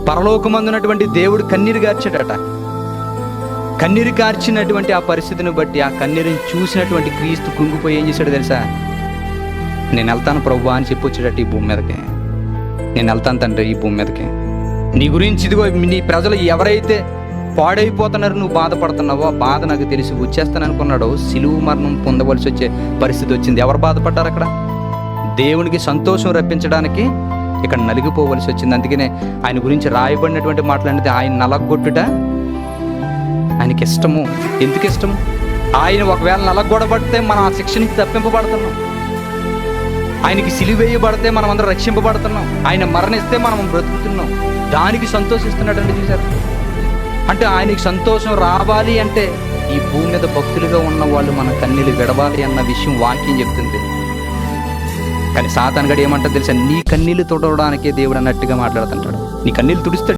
పరలోకమందున్నటువంటి దేవుడు కన్నీరు గార్చాడట. కన్నీరు కార్చినటువంటి ఆ పరిస్థితిని బట్టి, ఆ కన్నీరుని చూసినటువంటి క్రీస్తు కృంగిపోయి ఏం చేశాడు తెలుసా? నేను వెళ్తాను ప్రభువా అని చెప్పి వచ్చాడట ఈ భూమి మీదకి. నేను వెళ్తాను తండ్రి ఈ భూమి మీదకి, నీ గురించి ఇదిగో నీ ప్రజలు ఎవరైతే పాడైపోతున్నారు నువ్వు బాధపడుతున్నావో ఆ బాధ నాకు తెలిసి వచ్చేస్తాను అనుకున్నాడు. సిలువు మరణం పొందవలసి వచ్చే పరిస్థితి వచ్చింది. ఎవరు బాధపడ్డారు అక్కడ? దేవునికి సంతోషం రప్పించడానికి ఇక్కడ నలిగిపోవలసి వచ్చింది. అందుకనే ఆయన గురించి రాయబడినటువంటి మాటలనేది ఆయన నలగొట్టుట ఆయనకి ఇష్టము. ఎందుకు ఇష్టము? ఆయన ఒకవేళ నలగొడబడితే మనం ఆ శిక్ష నుంచి తప్పింపబడుతున్నాం. ఆయనకి సిలువేయబడితే మనం అందరం రక్షింపబడుతున్నాం. ఆయన మరణిస్తే మనం బ్రతుకుతున్నాం. దానికి సంతోషిస్తున్నాడండి. చూసారు? అంటే ఆయనకి సంతోషం రావాలి అంటే ఈ భూమి మీద భక్తులుగా ఉన్న వాళ్ళు మన కన్నీళ్ళు విడవాలి అన్న విషయం వాక్యం చెప్తుంది. కానీ సాతాను గడు ఏమంటాడు తెలుసా? నీ కన్నీళ్ళు తుడవడానికే దేవుడు అన్నట్టుగా మాట్లాడుతుంటాడు. నీ కన్నీళ్ళు తుడిస్తాడు.